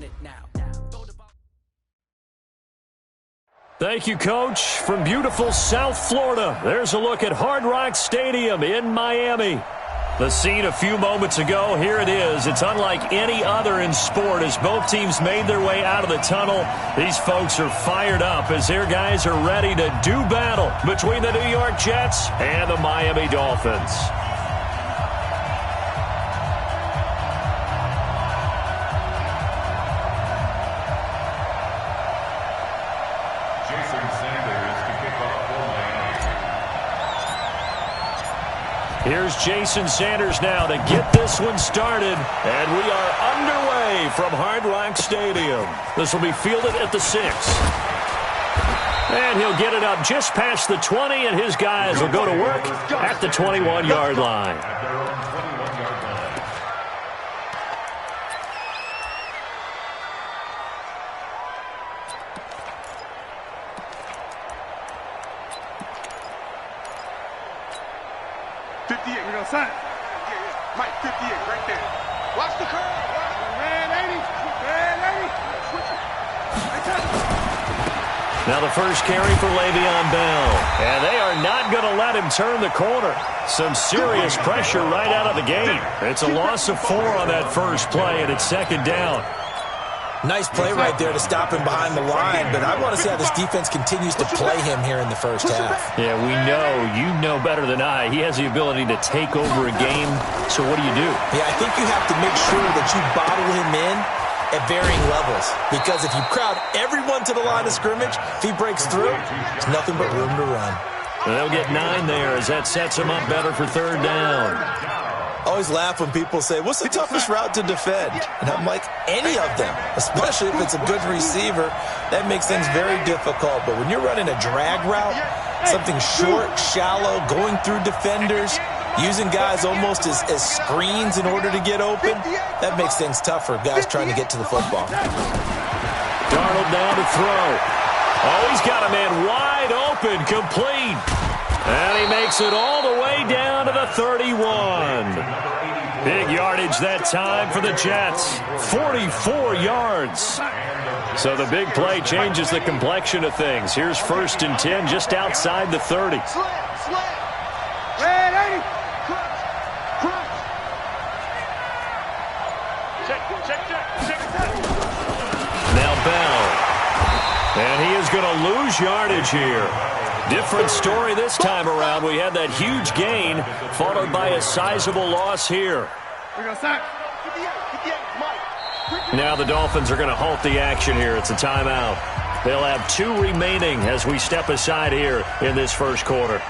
on it now. Thank you, Coach. From beautiful South Florida, there's a look at Hard Rock Stadium in Miami. The scene a few moments ago, here it is. It's unlike any other in sport as both teams made their way out of the tunnel. These folks are fired up as their guys are ready to do battle between the New York Jets and the Miami Dolphins. Here's Jason Sanders now to get this one started. And we are underway from Hard Rock Stadium. This will be fielded at the 6. And he'll get it up just past the 20, and his guys will go to work at the 21-yard line. Sign. Mike, 58, right there. Watch the curve. Red 80. Red 80. Now the first carry for Le'Veon Bell. And they are not going to let him turn the corner. Some serious pressure right out of the gate. It's a loss of 4 on that first play, and it's second down. Nice play right there to stop him behind the line, but I want to see how this defense continues to play him here in the first half. Yeah, we know. You know better than I. He has the ability to take over a game, so what do you do? Yeah, I think you have to make sure that you bottle him in at varying levels, because if you crowd everyone to the line of scrimmage, if he breaks through, there's nothing but room to run. And they'll get 9 there as that sets him up better for third down. Always laugh when people say, what's the toughest route to defend? And I'm like, any of them, especially if it's a good receiver. That makes things very difficult. But when you're running a drag route, something short, shallow, going through defenders, using guys almost as screens in order to get open, that makes things tough for guys trying to get to the football. Darnold down to throw. Oh, he's got a man wide open, complete. And he makes it all the way down to the 31. Big yardage that time for the Jets. 44 yards. So the big play changes the complexion of things. Here's 1st and 10 just outside the 30. Now Bell. And he is going to lose yardage here. Different story this time around. We had that huge gain, followed by a sizable loss here. Now the Dolphins are going to halt the action here. It's a timeout. They'll have 2 remaining as we step aside here in this first quarter.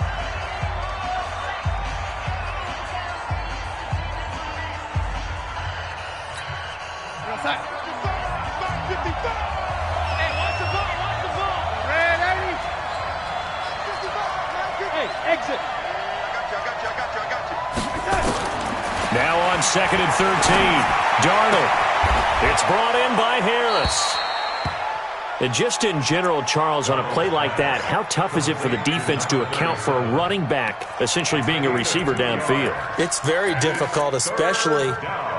Now on 2nd and 13, Darnold. It's brought in by Harris. And just in general, Charles, on a play like that, how tough is it for the defense to account for a running back essentially being a receiver downfield? It's very difficult, especially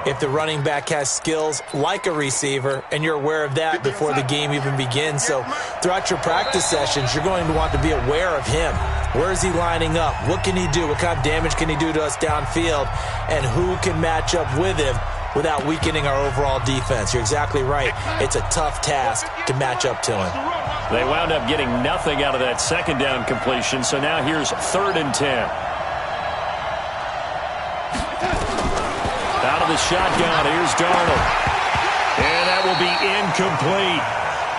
if the running back has skills like a receiver, and you're aware of that before the game even begins. So throughout your practice sessions, you're going to want to be aware of him. Where is he lining up? What can he do? What kind of damage can he do to us downfield? And who can match up with him without weakening our overall defense? You're exactly right. It's a tough task to match up to him. They wound up getting nothing out of that second down completion, so now here's 3rd and 10. Out of the shotgun, here's Darnold. And that will be incomplete.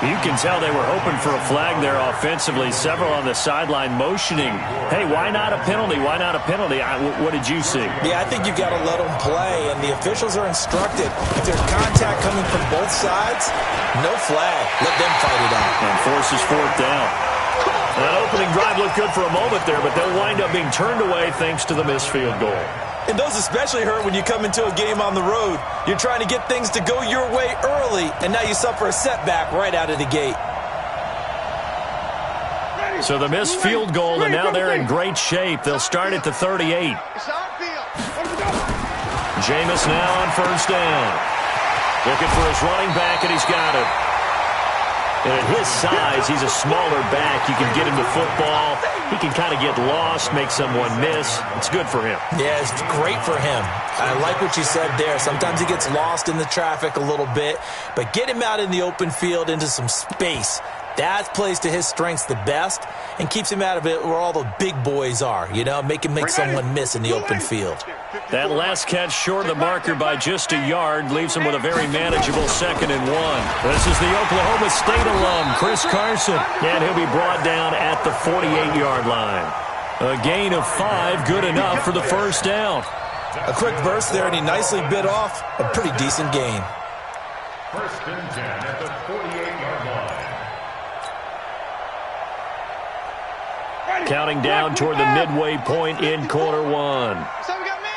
You can tell they were hoping for a flag there offensively. Several on the sideline motioning. Hey, why not a penalty? Why not a penalty? What did you see? Yeah, I think you've got to let them play, and the officials are instructed. If there's contact coming from both sides, no flag. Let them fight it out. And forces 4th down. That opening drive looked good for a moment there, but they'll wind up being turned away thanks to the missed field goal. And those especially hurt when you come into a game on the road. You're trying to get things to go your way early, and now you suffer a setback right out of the gate. So the missed field goal, and now they're in great shape. They'll start at the 38. Jameis now on 1st down. Looking for his running back, and he's got it. And at his size, he's a smaller back. You can get him the football. He can kind of get lost, make someone miss. It's good for him. Yeah, it's great for him. I like what you said there. Sometimes he gets lost in the traffic a little bit, but get him out in the open field into some space. That plays to his strengths the best and keeps him out of it where all the big boys are, you know, make someone miss in the open field. That last catch short of the marker by just a yard leaves him with a very manageable 2nd and 1. This is the Oklahoma State alum, Chris Carson, and he'll be brought down at the 48-yard line. A gain of 5, good enough for the first down. A quick burst there, and he nicely bit off a pretty decent gain. 1st and 10 at the 48-yard line. Counting down toward the midway point in quarter 1. So we got man.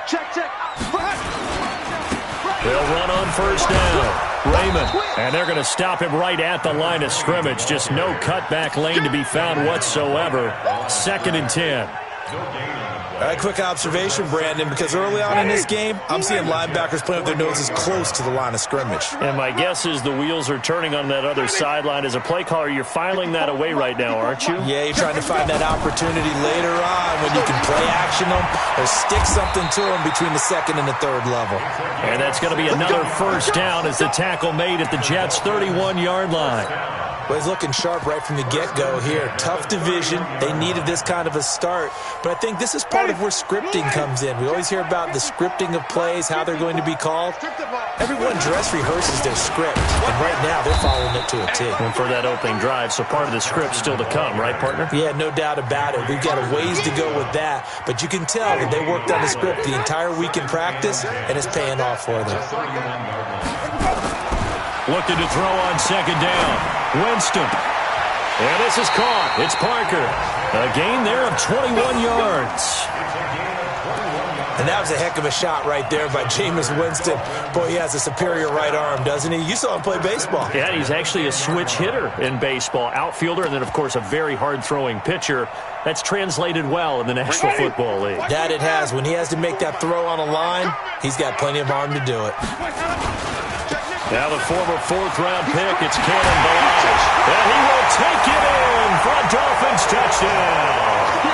Check. They'll run on first down. Raymond. And they're going to stop him right at the line of scrimmage. Just no cutback lane to be found whatsoever. 2nd and 10. All right, quick observation, Brandon, because early on in this game, I'm seeing linebackers playing with their noses close to the line of scrimmage. And my guess is the wheels are turning on that other sideline. As a play caller, you're filing that away right now, aren't you? Yeah, you're trying to find that opportunity later on when you can play action them or stick something to them between the 2nd and the 3rd level. And that's going to be another first down as the tackle made at the Jets' 31-yard line. Well, he's looking sharp right from the get-go here. Tough division. They needed this kind of a start. But I think this is part of where scripting comes in. We always hear about the scripting of plays, how they're going to be called. Everyone dress rehearses their script, and right now they're following it to a T. And for that opening drive, so part of the script still to come, right, partner? Yeah, no doubt about it. We've got a ways to go with that. But you can tell that they worked on the script the entire week in practice, and it's paying off for them. Looking to throw on 2nd down. Winston. And this is caught. It's Parker. A gain there of 21 yards. And that was a heck of a shot right there by Jameis Winston. Boy, he has a superior right arm, doesn't he? You saw him play baseball. Yeah, he's actually a switch hitter in baseball. Outfielder, and then, of course, a very hard-throwing pitcher. That's translated well in the National Football League. That it has. When he has to make that throw on a line, he's got plenty of arm to do it. Now the former 4th-round pick, it's Cannon Balaj. And he will take it in for a Dolphins touchdown.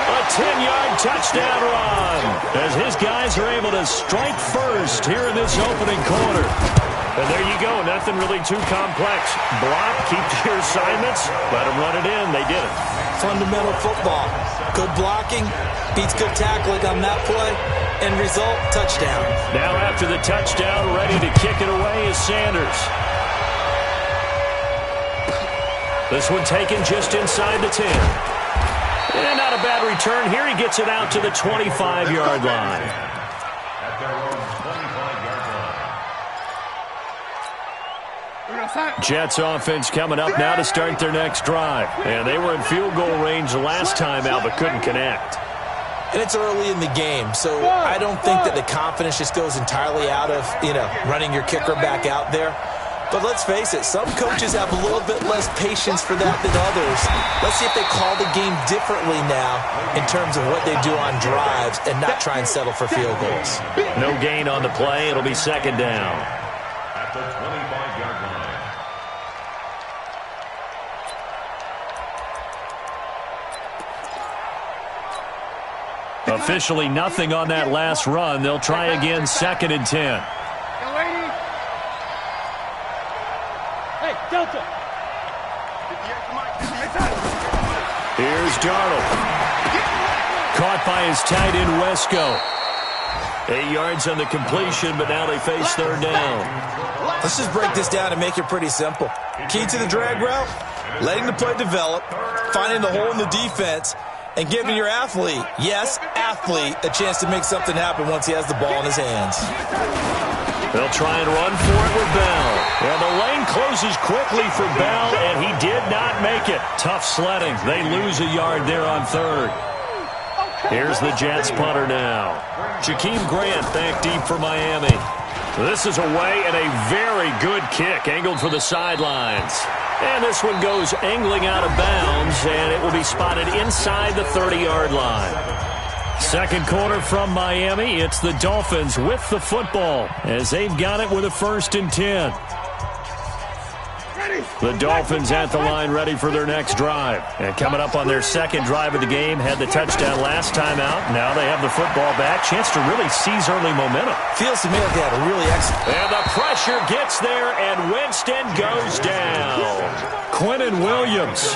A 10-yard touchdown run as his guys are able to strike first here in this opening quarter. And there you go, nothing really too complex. Block, keep to your assignments, let them run it in. They did it. Fundamental football. Good blocking beats good tackling on that play. End result, touchdown. Now after the touchdown, ready to kick it away is Sanders. This one taken just inside the 10. And not a bad return here. He gets it out to the 25-yard line. Jets offense coming up now to start their next drive. And they were in field goal range the last time out, but couldn't connect. And it's early in the game, so I don't think that the confidence just goes entirely out of, running your kicker back out there. But let's face it, some coaches have a little bit less patience for that than others. Let's see if they call the game differently now in terms of what they do on drives and not try and settle for field goals. No gain on the play. It'll be 2nd down. At the 25-yard line. Officially nothing on that last run. They'll try again, 2nd and 10. Hey, Delta. Here's Darnold. Caught by his tight end, Wesco. 8 yards on the completion, but now they face 3rd down. Let's just break this down and make it pretty simple. Key to the drag route, letting the play develop, finding the hole in the defense, and giving your athlete, yes, athlete, a chance to make something happen once he has the ball in his hands. They'll try and run for it with Bell. And the lane closes quickly for Bell, and he did not make it. Tough sledding. They lose a yard there on 3rd. Here's the Jets punter now. Jakeem Grant back deep for Miami. This is away and a very good kick, angled for the sidelines. And this one goes angling out of bounds, and it will be spotted inside the 30-yard line. Second quarter from Miami. It's the Dolphins with the football as they've got it with a 1st and 10. The Dolphins at the line ready for their next drive. And coming up on their second drive of the game, had the touchdown last time out. Now they have the football back. Chance to really seize early momentum. Feels to me like they had a really excellent. And the pressure gets there, and Winston goes down. Quinnen Williams.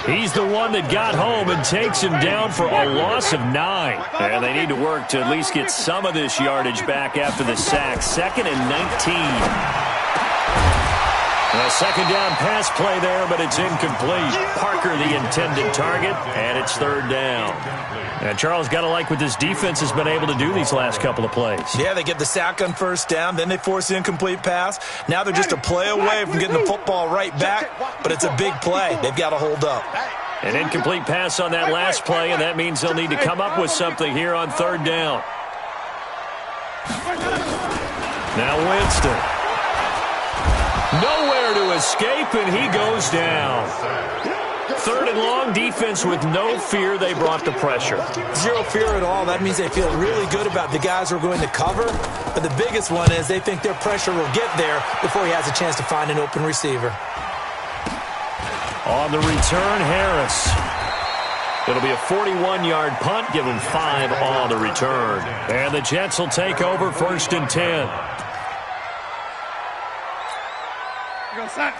He's the one that got home and takes him down for a loss of 9. And they need to work to at least get some of this yardage back after the sack. 2nd and 19. A second down pass play there, but it's incomplete. Parker the intended target, and it's 3rd down. And Charles, got to like what this defense has been able to do these last couple of plays. Yeah, they get the sack on 1st down, then they force the incomplete pass. Now they're just a play away from getting the football right back, but it's a big play. They've got to hold up. An incomplete pass on that last play, and that means they'll need to come up with something here on 3rd down. Now Winston. Nowhere to escape, and he goes down. 3rd and long, defense with no fear. They brought the pressure. Zero fear at all. That means they feel really good about the guys who are going to cover. But the biggest one is they think their pressure will get there before he has a chance to find an open receiver. On the return, Harris. It'll be a 41-yard punt. Give him 5 on the return. And the Jets will take over 1st and 10.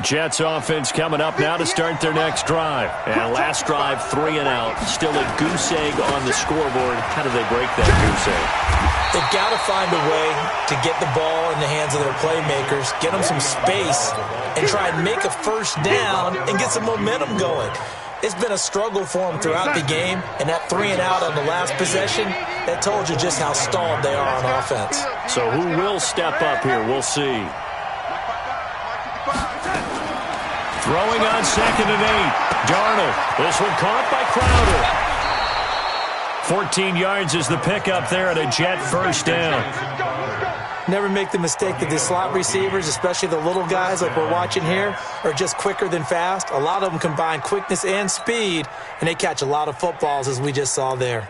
Jets offense coming up now to start their next drive. And last drive, 3 and out. Still a goose egg on the scoreboard. How do they break that goose egg? They've got to find a way to get the ball in the hands of their playmakers, get them some space, and try and make a 1st down and get some momentum going. It's been a struggle for them throughout the game, and that 3 and out on the last possession, that told you just how stalled they are on offense. So who will step up here? We'll see. Throwing on 2nd and 8. Darnold. This one caught by Crowder. 14 yards is the pickup there at a Jet 1st down. Never make the mistake that the slot receivers, especially the little guys like we're watching here, are just quicker than fast. A lot of them combine quickness and speed, and they catch a lot of footballs, as we just saw there.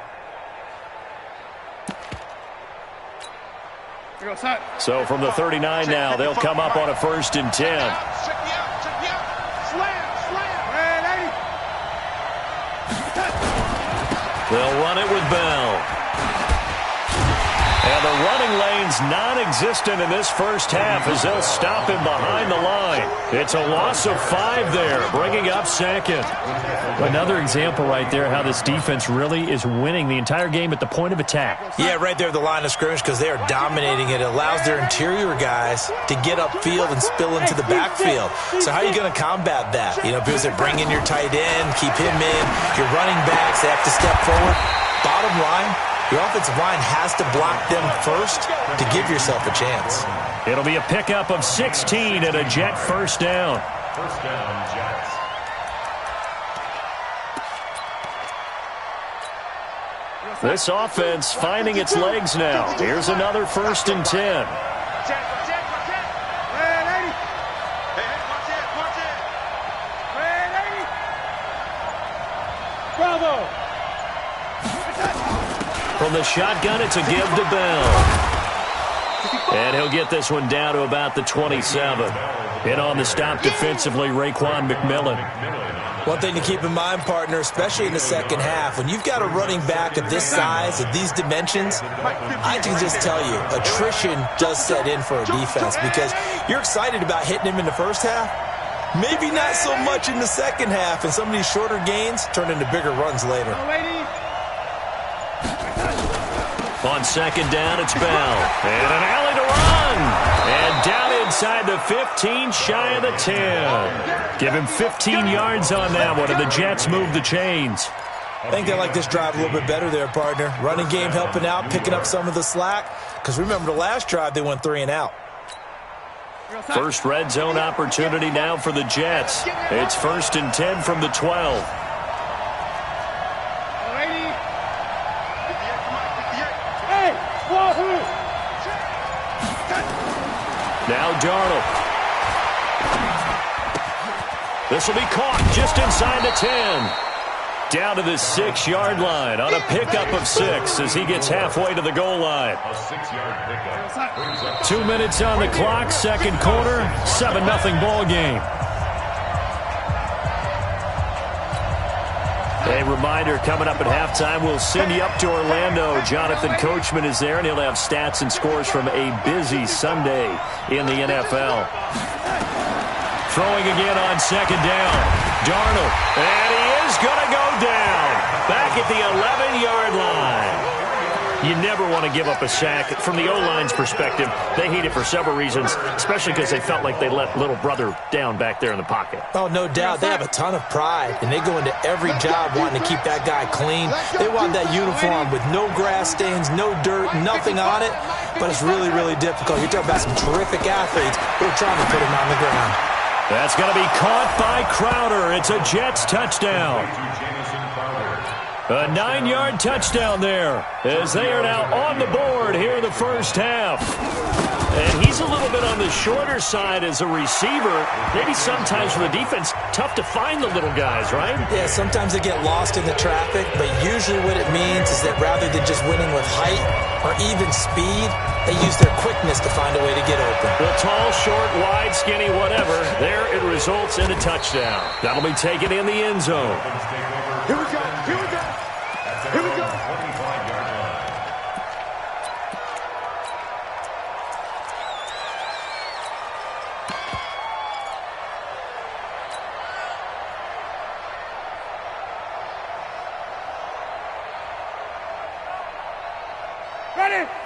So from the 39 now, they'll come up on a 1st and 10. They'll run it with Bell. And the running lane's non-existent in this first half as they'll stop him behind the line. It's a loss of 5 there, bringing up 2nd. Another example right there how this defense really is winning the entire game at the point of attack. Yeah, right there at the line of scrimmage because they are dominating it. It allows their interior guys to get upfield and spill into the backfield. So how are you going to combat that? You know, because they're bringing your tight end, keep him in. Your running backs, they have to step forward. Bottom line, your offensive line has to block them first to give yourself a chance. It'll be a pickup of 16 and a Jet 1st down. 1st down, Jets. This offense finding its legs now. Here's another 1st and 10. Bravo! From the shotgun, it's a give to Bell. And he'll get this one down to about the 27. In on the stop defensively, Raekwon McMillan. One thing to keep in mind, partner, especially in the second half, when you've got a running back of this size, of these dimensions, I can just tell you, attrition does set in for a defense because you're excited about hitting him in the first half. Maybe not so much in the second half, and some of these shorter gains turn into bigger runs later. On 2nd down, it's Bell. And an alley to run. And down inside the 15, shy of the 10. Give him 15 yards on that one, and the Jets move the chains. I think they like this drive a little bit better there, partner. Running game helping out, picking up some of the slack. Because remember, the last drive, they went 3 and out. First red zone opportunity now for the Jets. It's 1st and 10 from the 12. Now Darnold. This will be caught just inside the 10. Down to the 6-yard line on a pickup of 6 as he gets halfway to the goal line. A 6-yard pickup. 2 minutes on the clock, second quarter, 7-0 ball game. A reminder, coming up at halftime, we'll send you up to Orlando. Jonathan Coachman is there, and he'll have stats and scores from a busy Sunday in the NFL. Throwing again on second down. Darnold, and he is going to go down. Back at the 11-yard line. You never want to give up a sack. From the O-line's perspective, they hate it for several reasons, especially because they felt like they let little brother down back there in the pocket. Oh, no doubt. They have a ton of pride, and they go into every job wanting to keep that guy clean. They want that uniform with no grass stains, no dirt, nothing on it, but it's really, really difficult. You're talking about some terrific athletes who are trying to put him on the ground. That's going to be caught by Crowder. It's a Jets touchdown. A 9-yard touchdown there as they are now on the board here in the first half. And he's a little bit on the shorter side as a receiver. Maybe sometimes for the defense, tough to find the little guys, right? Yeah, sometimes they get lost in the traffic, but usually what it means is that rather than just winning with height or even speed, they use their quickness to find a way to get open. Well, tall, short, wide, skinny, whatever. There it results in a touchdown. That'll be taken in the end zone. Here we go. Here we go. Here we go.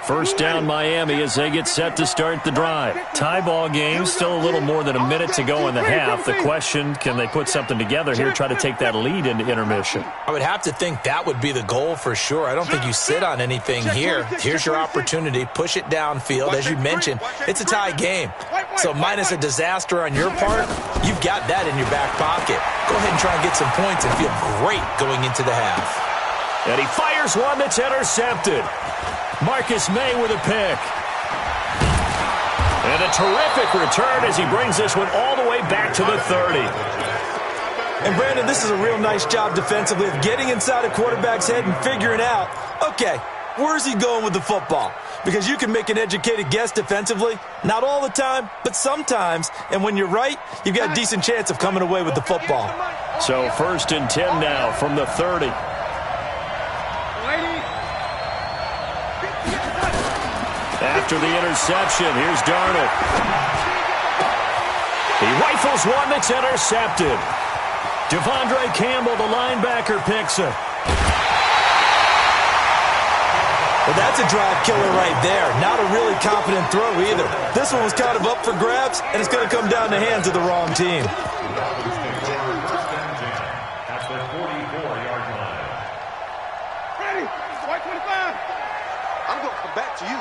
First down Miami as they get set to start the drive. Tie ball game, still a little more than a minute to go in the half. The question, can they put something together here, try to take that lead into intermission? I would have to think that would be the goal for sure. I don't think you sit on anything here. Here's your opportunity. Push it downfield. As you mentioned, it's a tie game. So minus a disaster on your part, you've got that in your back pocket. Go ahead and try and get some points and feel great going into the half. And he fires one that's intercepted. Marcus May with a pick. And a terrific return as he brings this one all the way back to the 30. And, Brandon, this is a real nice job defensively of getting inside a quarterback's head and figuring out, okay, where's he going with the football? Because you can make an educated guess defensively. Not all the time, but sometimes. And when you're right, you've got a decent chance of coming away with the football. So 1st and 10 now from the 30. After the interception, here's Darnold. He rifles one that's intercepted. Devondre Campbell, the linebacker, picks it. Well, that's a drive killer right there. Not a really confident throw either. This one was kind of up for grabs, and it's going to come down the hands of the wrong team. At the 44-yard line. Ready? White 25. I'm going to come back to you.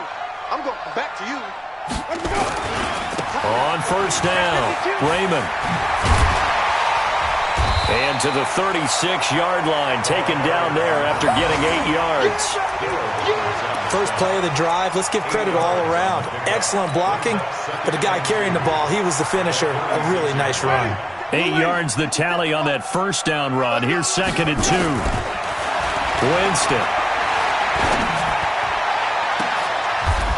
I'm going to come back to you. Let's go. On first down, Raymond. And to the 36-yard line, taken down there after getting 8 yards. First play of the drive, let's give credit all around. Excellent blocking, but the guy carrying the ball, he was the finisher. A really nice run. 8 yards the tally on that first down run. Here's 2nd and 2. Winston.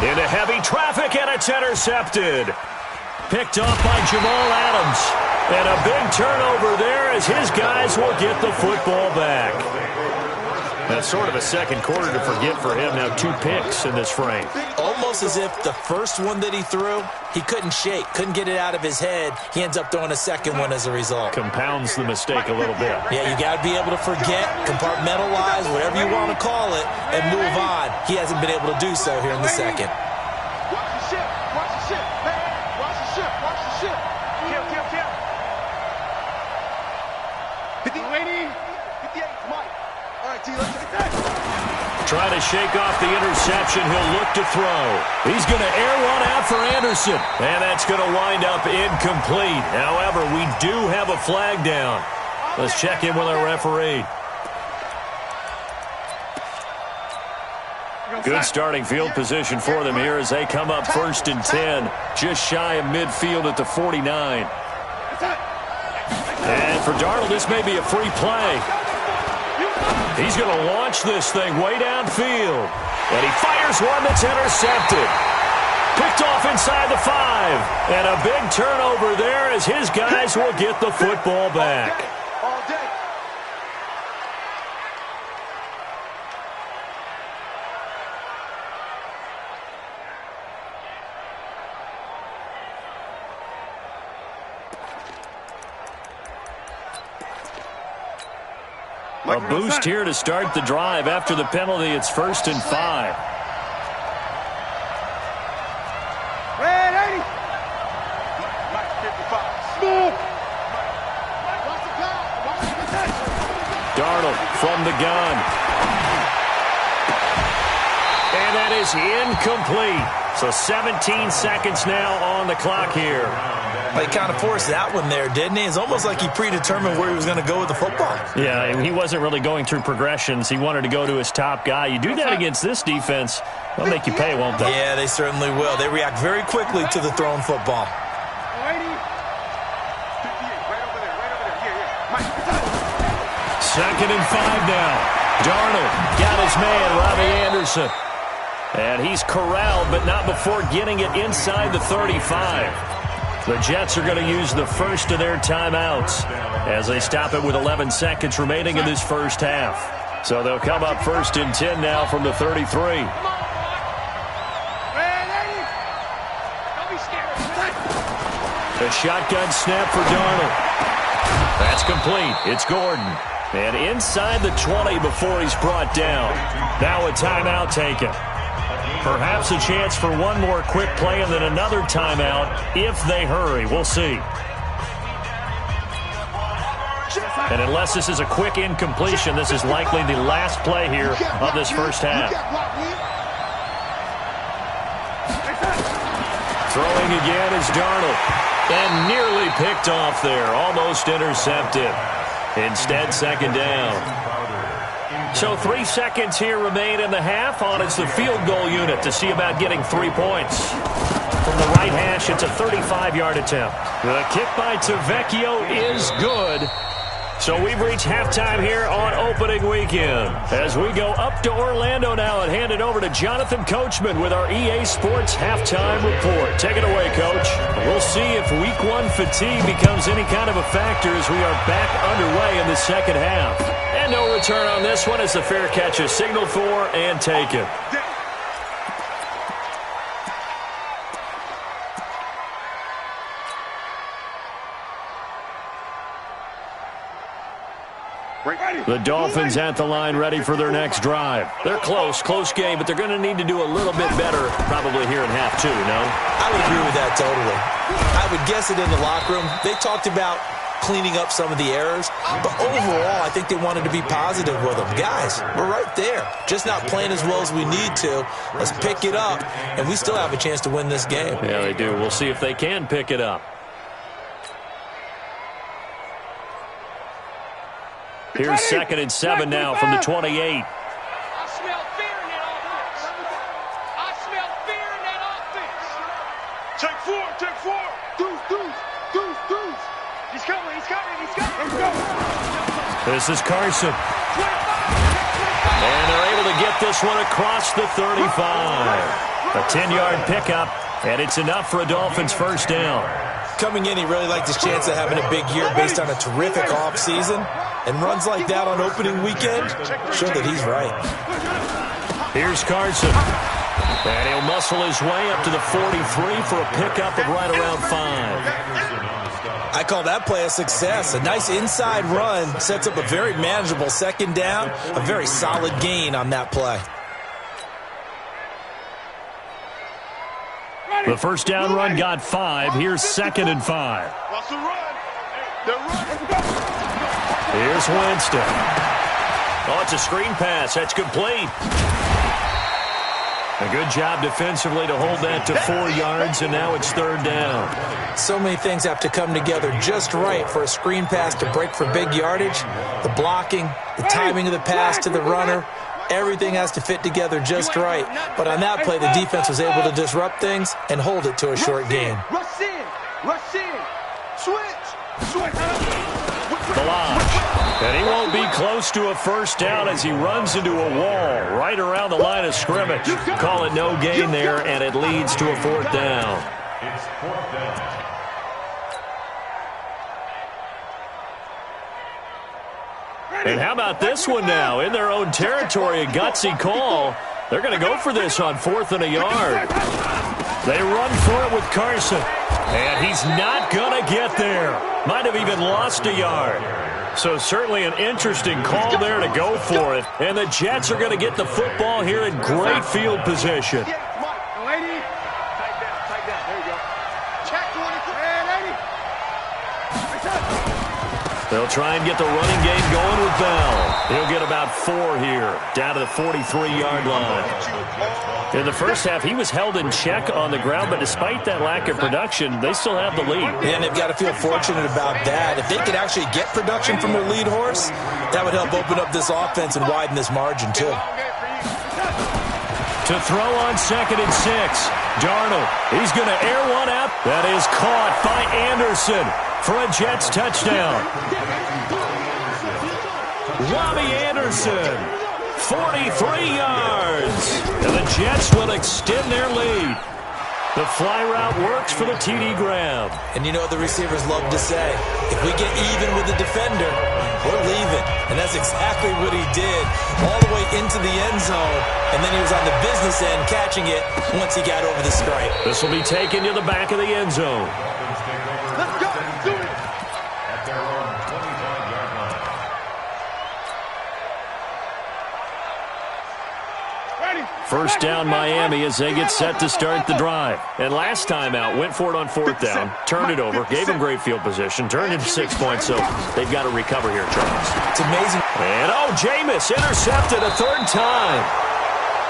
Into heavy traffic, and it's intercepted. Picked off by Jamal Adams. And a big turnover there as his guys will get the football back. That's sort of a second quarter to forget for him. Now 2 picks in this frame. Almost as if the first one that he threw, he couldn't shake, couldn't get it out of his head. He ends up throwing a second one as a result. Compounds the mistake a little bit. Yeah, you got to be able to forget, compartmentalize, whatever you want to call it, and move on. He hasn't been able to do so here in the second. Watch the ship. Watch the ship. Hey, watch the ship. Watch the ship. Kill. 50, 58, Mike. All right, T, let's take that. Trying to shake off the interception. He'll look to throw. He's going to air one out for Anderson. And that's going to wind up incomplete. However, we do have a flag down. Let's check in with our referee. Good starting field position for them here as they come up 1st and 10. Just shy of midfield at the 49. And for Darnold, this may be a free play. He's going to launch this thing way downfield. And he fires one that's intercepted. Picked off inside the 5. And a big turnover there as his guys will get the football back. All day. A boost here to start the drive. After the penalty, it's 1st and 5. Red 80. Mike 55. Move. Darnold from the gun. And that is incomplete. So 17 seconds now on the clock here. He kind of forced that one there, didn't he? It's almost like he predetermined where he was going to go with the football. Yeah, he wasn't really going through progressions. He wanted to go to his top guy. You do that against this defense, they'll make you pay, won't they? Yeah, they certainly will. They react very quickly to the thrown football. 58, right over there. Yeah. Mike. 2nd and 5 now. Darnold got his man, Robbie Anderson. And he's corralled, but not before getting it inside the 35. The Jets are going to use the first of their timeouts as they stop it with 11 seconds remaining in this first half. So they'll come up 1st and 10 now from the 33. A shotgun snap for Darnold. That's complete. It's Gordon. And inside the 20 before he's brought down. Now a timeout taken. Perhaps a chance for one more quick play and then another timeout if they hurry. We'll see. And unless this is a quick incompletion, this is likely the last play here of this first half. Throwing again is Darnold. And nearly picked off there. Almost intercepted. Instead, 2nd down. So 3 seconds here remain in the half. On it's the field goal unit to see about getting 3 points. From the right hash, it's a 35-yard attempt. The kick by Tavecchio is good. So we've reached halftime here on opening weekend. As we go up to Orlando now and hand it over to Jonathan Coachman with our EA Sports Halftime Report. Take it away, Coach. We'll see if Week 1 fatigue becomes any kind of a factor as we are back underway in the second half. And no return on this one as the fair catch is signaled for and taken. The Dolphins at the line ready for their next drive. They're close game, but they're going to need to do a little bit better probably here in half 2, no? I would agree with that totally. I would guess it in the locker room. They talked about cleaning up some of the errors, but overall, I think they wanted to be positive with them. Guys, we're right there. Just not playing as well as we need to. Let's pick it up, and we still have a chance to win this game. Yeah, they do. We'll see if they can pick it up. Here's 2nd and 7 now from the 28. I smell fear in that offense. I smell fear in that offense. Take 4. Deuce. He's coming. Let's go. This is Carson. And they're able to get this one across the 35. A 10-yard pickup, and it's enough for a Dolphins first down. Coming in, he really liked his chance of having a big year based on a terrific offseason. And runs like that on opening weekend show that he's right. Here's Carson. And he'll muscle his way up to the 43 for a pickup of right around 5. I call that play a success. A nice inside run sets up a very manageable 2nd down. A very solid gain on that play. The first down run got 5. Here's 2nd and 5. Russell run. Here's Winston. Oh, it's a screen pass. That's complete. A good job defensively to hold that to 4 yards, and now it's 3rd down. So many things have to come together just right for a screen pass to break for big yardage. The blocking, the timing of the pass to the runner, everything has to fit together just right. But on that play, the defense was able to disrupt things and hold it to a short gain. Rush in. Switch. Balaj And he won't be close to a first down as he runs into a wall right around the line of scrimmage. Call it no gain there, and it leads to a fourth down. It's fourth down. And how about this one now? In their own territory, a gutsy call. They're going to go for this on 4th and a yard. They run for it with Carson. And he's not going to get there. Might have even lost a yard. So certainly an interesting call there to go for it. And the Jets are going to get the football here in great field position. They'll try and get the running game going with Bell. He'll get about 4 here, down to the 43-yard line. In the first half, he was held in check on the ground, but despite that lack of production, they still have the lead. And they've got to feel fortunate about that. If they could actually get production from their lead horse, that would help open up this offense and widen this margin, too. To throw on 2nd and 6. Darnold, he's going to air one out. That is caught by Anderson for a Jets touchdown. Robbie Anderson, 43 yards. And the Jets will extend their lead. The fly route works for the TD grab. And you know what the receivers love to say? If we get even with the defender, we're leaving. And that's exactly what he did, all the way into the end zone. And then he was on the business end catching it once he got over the stripe. This will be taken to the back of the end zone. Let's go. Do it. At their own 25-yard line. First down Miami as they get set to start the drive. And last time out, went for it on 4th down, turned it over, gave him great field position, turned it to 6 points, so they've got to recover here, Charles. It's amazing. And, Jameis intercepted a 3rd time.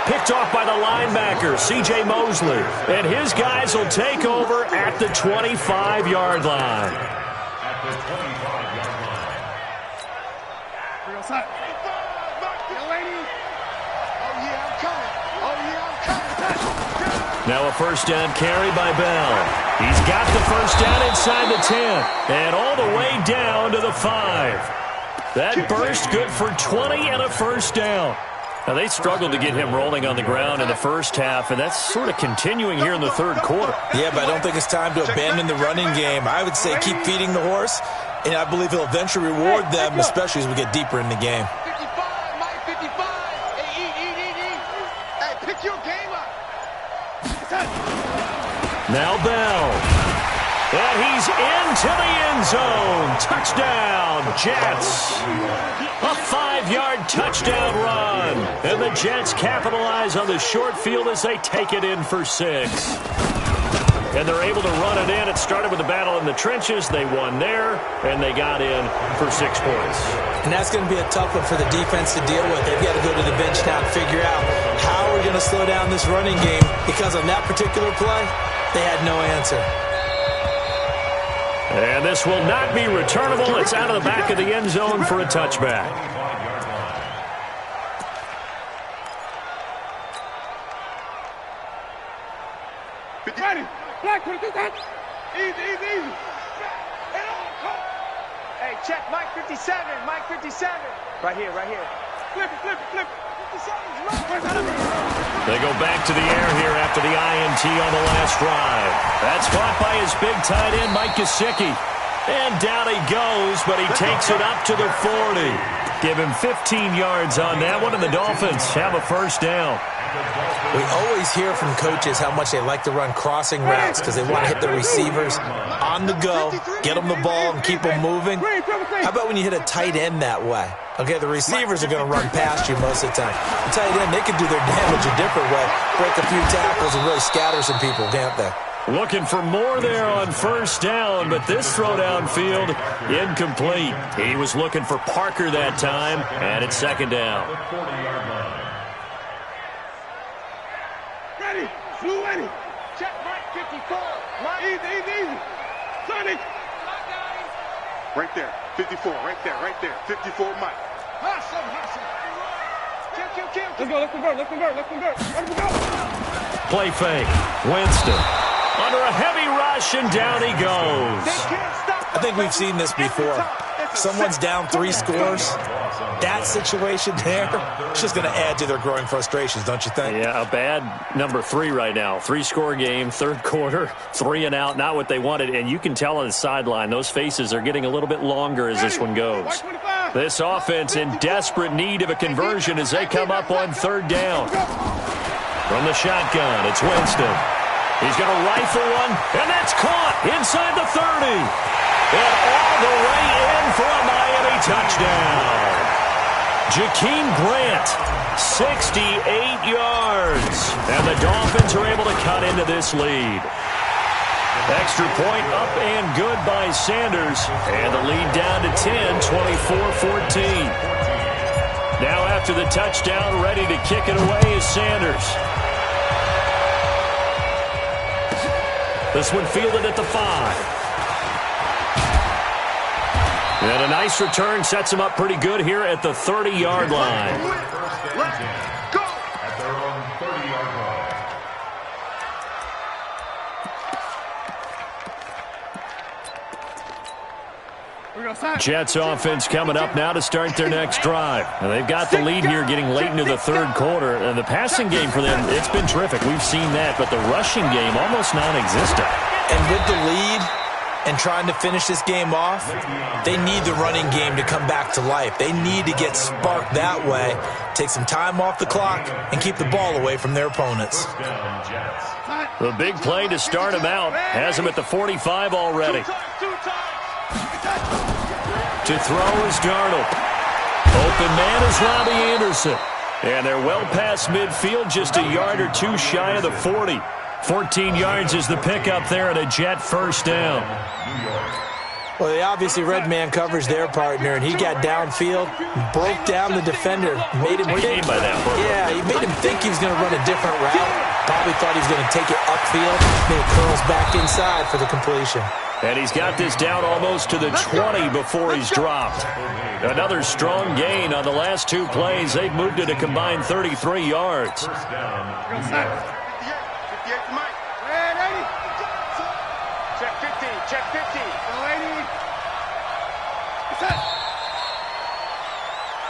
Picked off by the linebacker, C.J. Mosley. And his guys will take over at the 25-yard line. At the 25-yard line. Bring outside. Now a first down carry by Bell. He's got the first down inside the 10 and all the way down to the 5. That burst good for 20 and a first down. Now they struggled to get him rolling on the ground in the first half, and that's sort of continuing here in the 3rd quarter. Yeah, but I don't think it's time to abandon the running game. I would say keep feeding the horse, and I believe he'll eventually reward them, especially as we get deeper in the game. 55, Mike 55. Hey, eat. Hey, pick your game up. Now Bell. And he's into the end zone. Touchdown, Jets. A 5-yard touchdown run. And the Jets capitalize on the short field as they take it in for 6. And they're able to run it in. It started with a battle in the trenches. They won there, and they got in for 6 points. And that's going to be a tough one for the defense to deal with. They've got to go to the bench now and figure out how we're going to slow down this running game, because on that particular play, they had no answer. And this will not be returnable. It's out of the back of the end zone for a touchback. Ready. Black, put it that. Easy. Hey, check Mike 57. Mike 57. Right here. Flip it. 57's right. They go back to the air here after the INT on the last drive. That's caught by his big tight end, Mike Gesicki. And down he goes, but he takes it up to the 40. Give him 15 yards on that one, and the Dolphins have a first down. We always hear from coaches how much they like to run crossing routes because they want to hit the receivers on the go, get them the ball, and keep them moving. How about when you hit a tight end that way? Okay, the receivers are going to run past you most of the time. The tight end, they can do their damage a different way, break a few tackles and really scatter some people, can't they? Looking for more there on first down, but this throw downfield incomplete. He was looking for Parker that time, and it's second down. Ready. Blue ready. Check Mike 54. Mike. Easy. Sonny. Right there. 54. Right there. 54 Mike. Hustle. Kill. Let's convert. Let him go. Play fake. Winston. Under a heavy rush, and down he goes. I think we've seen this before. someone's down 3 scores, that situation there, it's just going to add to their growing frustrations, don't you think? Yeah, a bad number 3 right now. 3-score game, third quarter, 3 and out, not what they wanted. And you can tell on the sideline, those faces are getting a little bit longer as this one goes. This offense in desperate need of a conversion as they come up on third down. From the shotgun, it's Winston. He's going to rifle one, and that's caught inside the 30. And all the way in for a Miami touchdown. Jakeem Grant, 68 yards. And the Dolphins are able to cut into this lead. Extra point up and good by Sanders. And the lead down to 10, 24-14. Now after the touchdown, ready to kick it away is Sanders. This one fielded at the 5. And a nice return sets him up pretty good here at the 30-yard line. Go! At their own 30-yard line. Jets offense coming up now to start their next drive. And they've got the lead here getting late into the third quarter. And the passing game for them, it's been terrific. We've seen that. But the rushing game almost non-existent. And with the lead and trying to finish this game off, they need the running game to come back to life. They need to get sparked that way, take some time off the clock, and keep the ball away from their opponents. The big play to start him out has him at the 45 already. To throw is Darnold. Open man is Robbie Anderson. And they're well past midfield, just a yard or 2 shy of the 40. 14 yards is the pickup there at a Jet first down. Well, they obviously red man covers their partner, and he got downfield, broke down the defender, made him What do you mean by that? Yeah, he made him think he was going to run a different route. Probably thought he was going to take it upfield, then it curls back inside for the completion. And he's got this down almost to the 20 before he's dropped. Another strong gain on the last 2 plays. They've moved it a combined 33 yards. Check 15, check 15.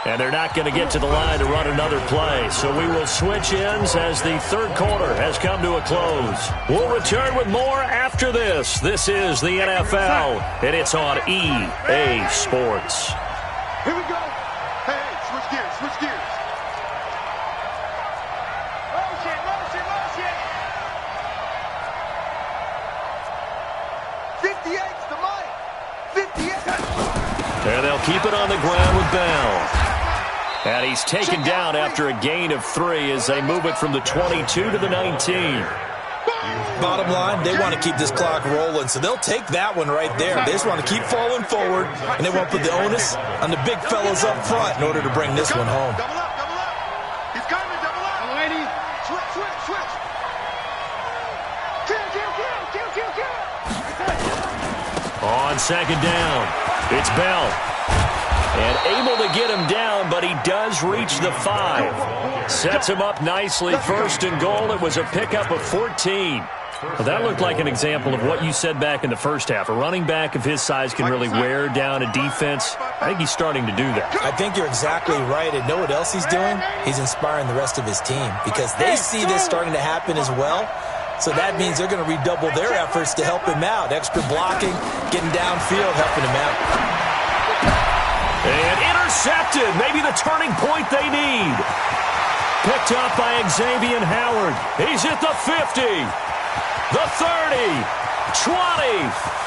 And they're not going to get to the line to run another play. So we will switch ends as the third quarter has come to a close. We'll return with more after this. This is the NFL, and it's on EA Sports. Here we go. Hey, switch gears, switch gears. Motion, motion, motion. 58's the mic. 58. And they'll keep it on the ground with Bell. And he's taken down after a gain of 3 as they move it from the 22 to the 19. Bottom line, they want to keep this clock rolling, so they'll take that one right there. They just want to keep falling forward, and they want to put the onus on the big fellas up front in order to bring this one home. Double up, double up. He's coming, double up. Switch, switch, switch. Kill, kill, kill, kill, kill, kill. On second down, it's Bell. And able to get him down, but he does reach the 5. Sets him up nicely. First and goal. It was a pickup of 14. Well, that looked like an example of what you said back in the first half. A running back of his size can really wear down a defense. I think he's starting to do that. I think you're exactly right. And know what else he's doing? He's inspiring the rest of his team because they see this starting to happen as well. So that means they're going to redouble their efforts to help him out. Extra blocking, getting downfield, helping him out. And intercepted. Maybe the turning point they need. Picked up by Xavier Howard. He's at the 50, the 30, 20,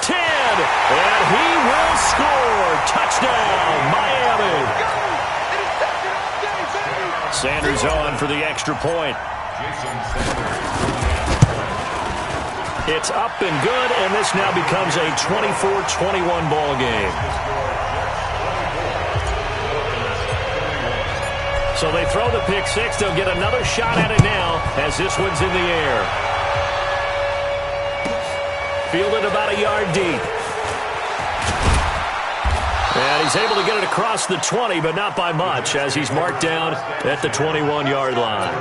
10, and he will score. Touchdown, Miami. Sanders on for the extra point. It's up and good, and this now becomes a 24-21 ball game. So they throw the pick 6. They'll get another shot at it now as this one's in the air. Fielded about a yard deep. And he's able to get it across the 20, but not by much as he's marked down at the 21-yard line.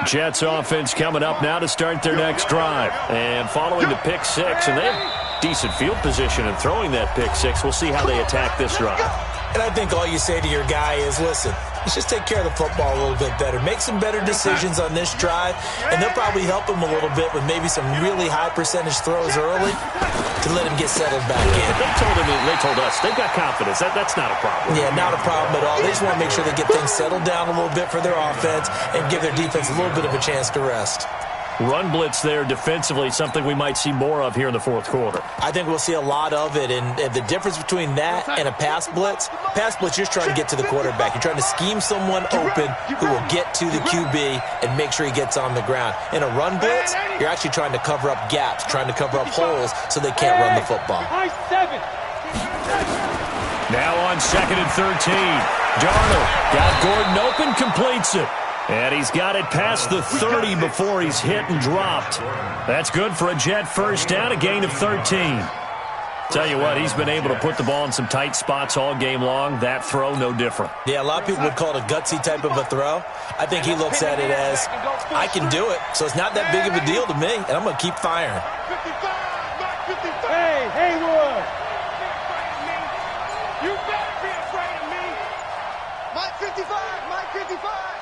Jets offense coming up now to start their next drive. And following the pick six, and they have decent field position in throwing that pick six. We'll see how they attack this drive. And I think all you say to your guy is, listen, let's just take care of the football a little bit better. Make some better decisions on this drive, and they'll probably help him a little bit with maybe some really high percentage throws early to let him get settled back in. They told us they've got confidence. That's not a problem. Yeah, not a problem at all. They just want to make sure they get things settled down a little bit for their offense and give their defense a little bit of a chance to rest. Run blitz there defensively, something we might see more of here in the fourth quarter. I think we'll see a lot of it, and the difference between that and a pass blitz, you're just trying to get to the quarterback. You're trying to scheme someone open who will get to the QB and make sure he gets on the ground. In a run blitz, you're actually trying to cover up gaps, trying to cover up holes so they can't run the football. Now on 2nd and 13. Darnold got Gordon open, completes it. And he's got it past the 30 before he's hit and dropped. That's good for a Jet first down, a gain of 13. Tell you what, he's been able to put the ball in some tight spots all game long. That throw, no different. Yeah, a lot of people would call it a gutsy type of a throw. I think he looks at it as, I can do it, so it's not that big of a deal to me, and I'm going to keep firing. Hey, Haywood! You better be afraid of me! Mike 55! Mike 55!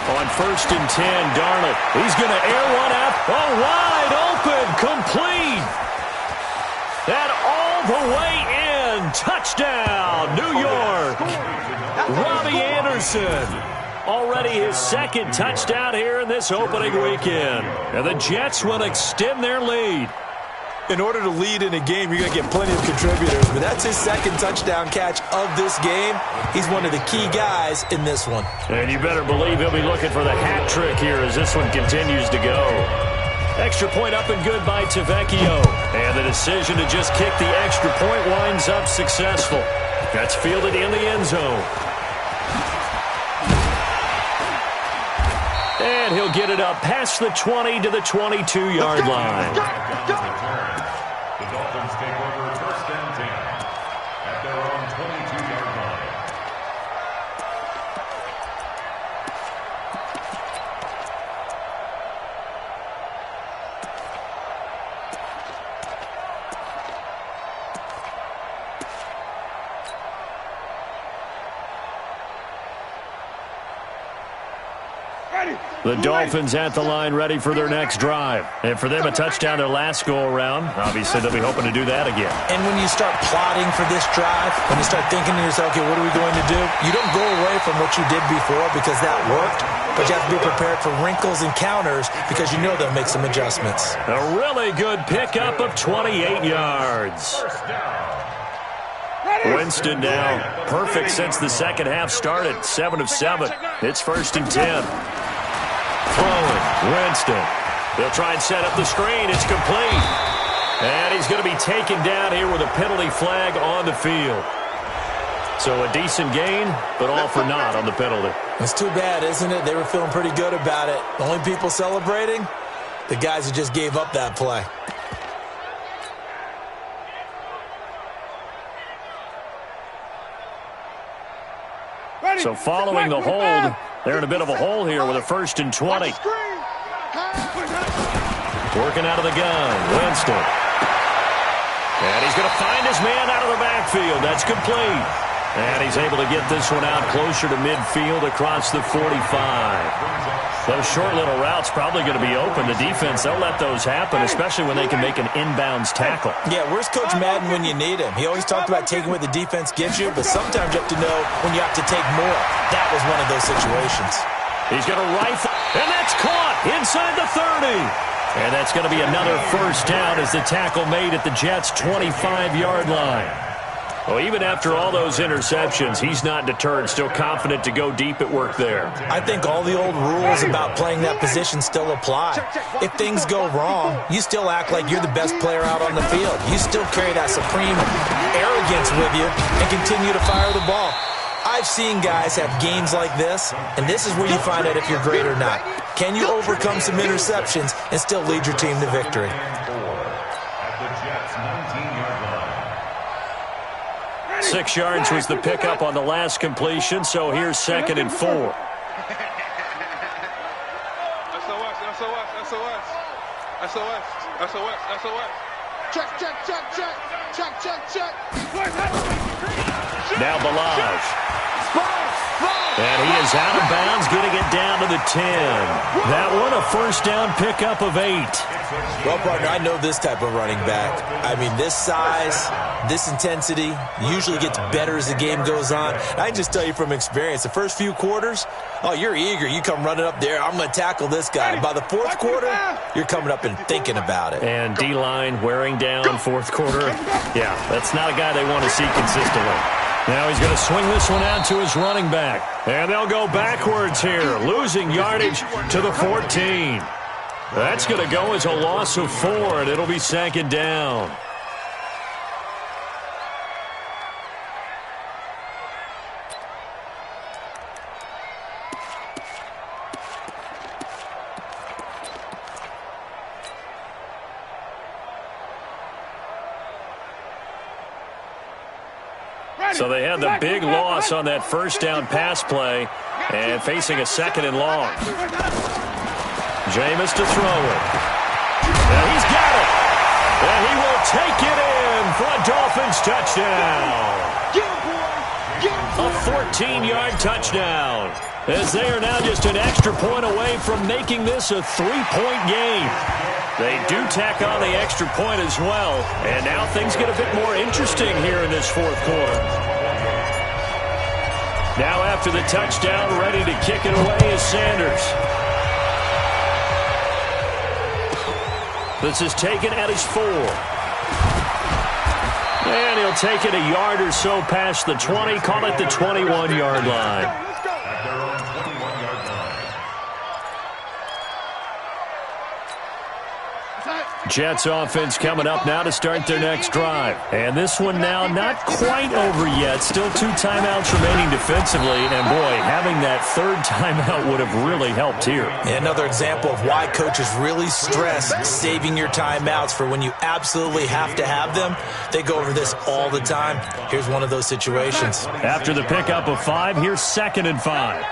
On 1st and 10, Darnold. He's going to air one out. Oh, wide open, complete. And all the way in. Touchdown, New York. Robbie Anderson. Already his second touchdown here in this opening weekend. And the Jets will extend their lead. In order to lead in a game, you're going to get plenty of contributors, but that's his second touchdown catch of this game. He's one of the key guys in this one. And you better believe he'll be looking for the hat trick here as this one continues to go. Extra point up and good by Tavecchio. And the decision to just kick the extra point winds up successful. That's fielded in the end zone. And he'll get it up past the 20 to the 22-yard line. The Dolphins take over 1st and 10 at their own 22-yard line. The Dolphins at the line ready for their next drive. And for them, a touchdown their last go-around. Obviously, they'll be hoping to do that again. And when you start plotting for this drive, when you start thinking to yourself, okay, what are we going to do? You don't go away from what you did before because that worked, but you have to be prepared for wrinkles and counters because you know they'll make some adjustments. A really good pickup of 28 yards. Winston now perfect since the second half started. 7 of 7. It's 1st and 10. Throwing, Winston. They'll try and set up the screen. It's complete. And he's going to be taken down here with a penalty flag on the field. So a decent gain, but all for naught on the penalty. It's too bad, isn't it? They were feeling pretty good about it. The only people celebrating, the guys who just gave up that play. So following the hold, they're in a bit of a hole here with a 1st and 20. Working out of the gun, Winston. And he's going to find his man out of the backfield. That's complete. And he's able to get this one out closer to midfield across the 45. Those short little routes probably going to be open. The defense, they'll let those happen, especially when they can make an inbounds tackle. Yeah, where's Coach Madden when you need him? He always talked about taking what the defense gives you, but sometimes you have to know when you have to take more. That was one of those situations. He's going to rifle, and that's caught inside the 30. And that's going to be another first down as the tackle made at the Jets' 25-yard line. Well, even after all those interceptions, he's not deterred, still confident to go deep at work there. I think all the old rules about playing that position still apply. If things go wrong, you still act like you're the best player out on the field. You still carry that supreme arrogance with you and continue to fire the ball. I've seen guys have games like this, and this is where you find out if you're great or not. Can you overcome some interceptions and still lead your team to victory? At the Jets' 19-yard line. 6 yards was the pickup on the last completion, so here's 2nd and 4. SOS, SOS, SOS. SOS, SOS, SOS. Check, check, check, check. Check, check, check. Now Balaj. And he is out of bounds, getting it down to the 10. That one a first down pickup of 8. Well, partner, I know this type of running back. I mean, this size, this intensity usually gets better as the game goes on. I can just tell you from experience, the first few quarters, oh, you're eager. You come running up there, I'm going to tackle this guy. By the fourth quarter, you're coming up and thinking about it. And D-line wearing down fourth quarter. Yeah, that's not a guy they want to see consistently. Now he's going to swing this one out to his running back. And they'll go backwards here, losing yardage to the 14. That's going to go as a loss of 4, and it'll be second down. So they had the big loss on that first down pass play and facing a second and long. Jameis to throw it. And he's got it. And he will take it in for a Dolphins touchdown. A 14-yard touchdown. As they are now just an extra point away from making this a 3-point game. They do tack on the extra point as well. And now things get a bit more interesting here in this fourth quarter. Now after the touchdown, ready to kick it away is Sanders. This is taken at his 4. And he'll take it a yard or so past the 20, call it the 21-yard line. Jets offense coming up now to start their next drive. And this one now not quite over yet. Still 2 timeouts remaining defensively. And, boy, having that third timeout would have really helped here. Another example of why coaches really stress saving your timeouts for when you absolutely have to have them. They go over this all the time. Here's one of those situations. After the pickup of 5, here's 2nd and 5.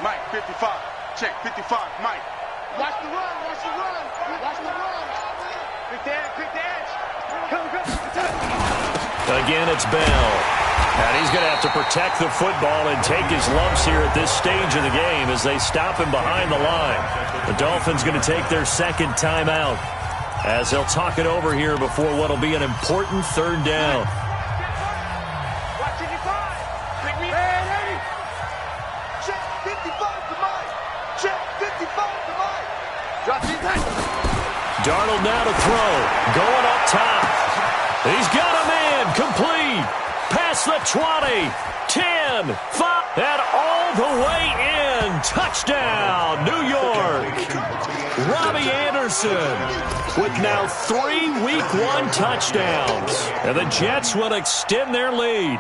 Mike, 55. Check, 55, Mike. Watch the run, watch the run. Watch the run. Quick dash. Again, it's Bell. And he's going to have to protect the football and take his lumps here at this stage of the game as they stop him behind the line. The Dolphins going to take their second timeout as they'll talk it over here before what will be an important third down. Darnold now to throw. Going up top. He's got a man. Complete. Past the 20. 10. 5. And all the way in. Touchdown, New York. Robbie Anderson with now 3 Week 1 touchdowns. And the Jets will extend their lead.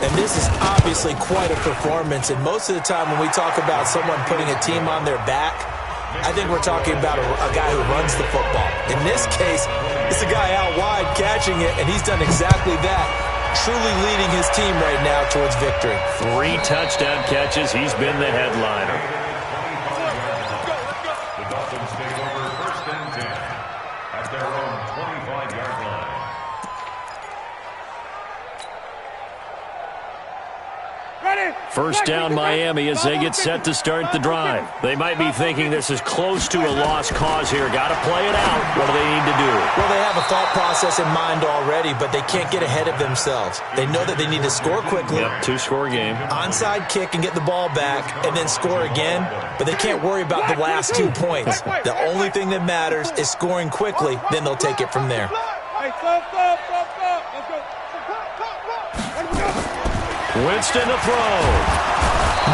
And this is obviously quite a performance. And most of the time when we talk about someone putting a team on their back, I think we're talking about a guy who runs the football. In this case, it's a guy out wide catching it, and he's done exactly that, truly leading his team right now towards victory. 3 touchdown catches. He's been the headliner. The Dolphins take over 1st and 10 at their own 25-yard line. First down Miami as they get set to start the drive. They might be thinking this is close to a lost cause here. Got to play it out. What do they need to do? Well, they have a thought process in mind already, but they can't get ahead of themselves. They know that they need to score quickly. Yep, 2-score game. Onside kick and get the ball back and then score again, but they can't worry about the last 2 points. The only thing that matters is scoring quickly, then they'll take it from there. Winston to throw.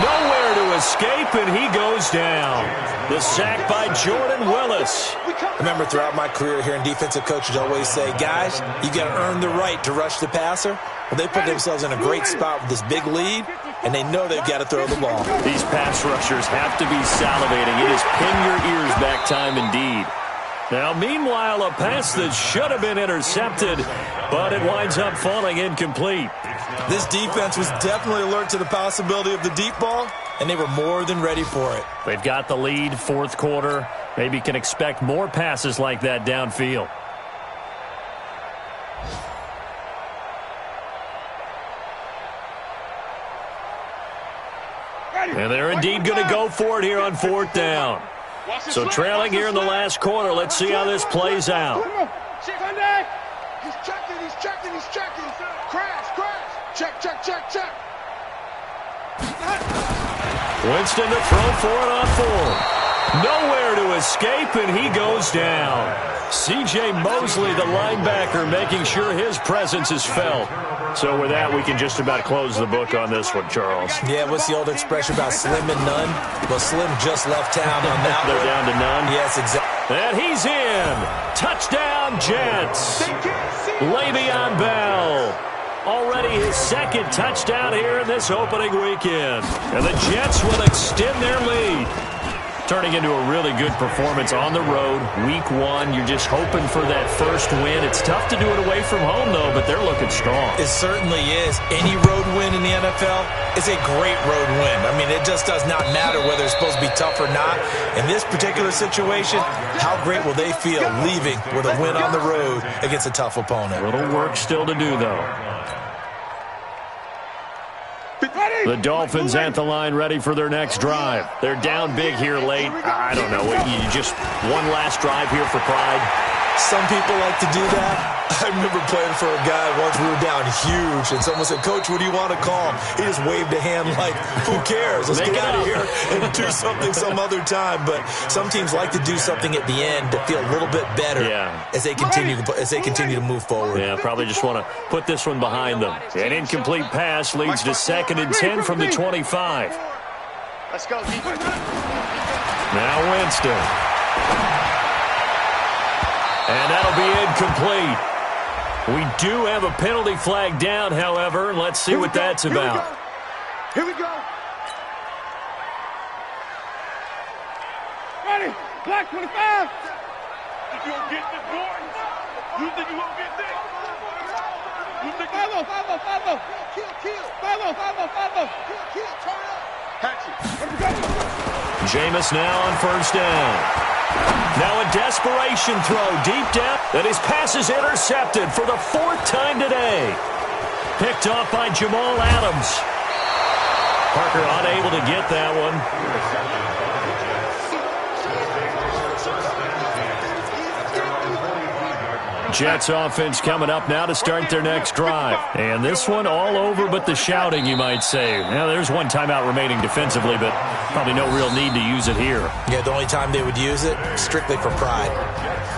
Nowhere to escape, and he goes down. The sack by Jordan Willis. Remember, throughout my career here in defensive coaches always say, guys, you got to earn the right to rush the passer. Well, they put themselves in a great spot with this big lead, and they know they've got to throw the ball. These pass rushers have to be salivating. It is pin your ears back time indeed. Now, meanwhile, a pass that should have been intercepted, but it winds up falling incomplete. This defense was definitely alert to the possibility of the deep ball, and they were more than ready for it. They've got the lead, fourth quarter. Maybe can expect more passes like that downfield. And they're indeed going to go for it here on fourth down. So trailing here in the last quarter. Let's see how this plays out. He's checking. Crash. Check. Winston to throw for it on fourth. Nowhere to escape, and he goes down. C.J. Mosley, the linebacker, making sure his presence is felt. So with that, we can just about close the book on this one, Charles. Yeah, what's the old expression about slim and none? Well, Slim just left town on that They're one. down to none. Yes, exactly. And he's in. Touchdown, Jets. Le'Veon Bell. Already his second touchdown here in this opening weekend. And the Jets will extend their lead. Turning into a really good performance on the road. Week 1, you're just hoping for that first win. It's tough to do it away from home, though, but they're looking strong. It certainly is. Any road win in the NFL is a great road win. I mean, it just does not matter whether it's supposed to be tough or not. In this particular situation, how great will they feel leaving with a win on the road against a tough opponent? A little work still to do, though. The Dolphins at the line, ready for their next drive. They're down big here late. I don't know. You just one last drive here for pride. Some people like to do that. I remember playing for a guy once. We were down huge, and someone said, "Coach, what do you want to call?" He just waved a hand like, "Who cares? Let's get out of here and do something some other time." But some teams like to do something at the end to feel a little bit better as they continue to move forward. Yeah, probably just want to put this one behind them. An incomplete pass leads to 2nd and 10 from the 25. Let's go, defense. Now Winston. And that'll be incomplete. We do have a penalty flag down, however. Let's see what that's about. Here we go. Ready. Black 25. If you don't get this, Gordon, you think you won't get this? You think 5-0. Kill. 5-0. Kill. Turn up. Hatchet. Jameis now on first down. Now a desperation throw deep down. And his pass is intercepted for the 4th time today. Picked off by Jamal Adams. Parker unable to get that one. Jets offense coming up now to start their next drive. And this one all over but the shouting, you might say. Now, there's one timeout remaining defensively, but probably no real need to use it here. Yeah, the only time they would use it, strictly for pride.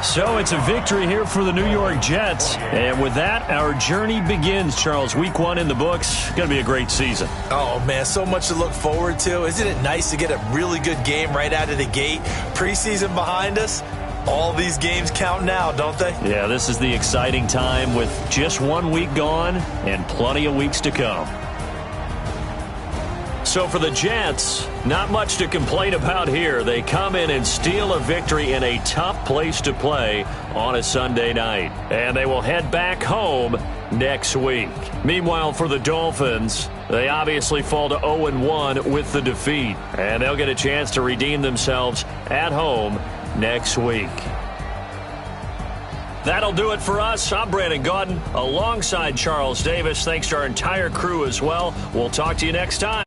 So it's a victory here for the New York Jets. And with that, our journey begins, Charles. Week 1 in the books. Going to be a great season. Oh, man, so much to look forward to. Isn't it nice to get a really good game right out of the gate? Preseason behind us. All these games count now, don't they? Yeah, this is the exciting time with just 1 week gone and plenty of weeks to come. So for the Jets, not much to complain about here. They come in and steal a victory in a tough place to play on a Sunday night. And they will head back home next week. Meanwhile, for the Dolphins, they obviously fall to 0-1 with the defeat. And they'll get a chance to redeem themselves at home next week. That'll do it for us. I'm Brandon Gaudin alongside Charles Davis. Thanks to our entire crew as well. We'll talk to you next time.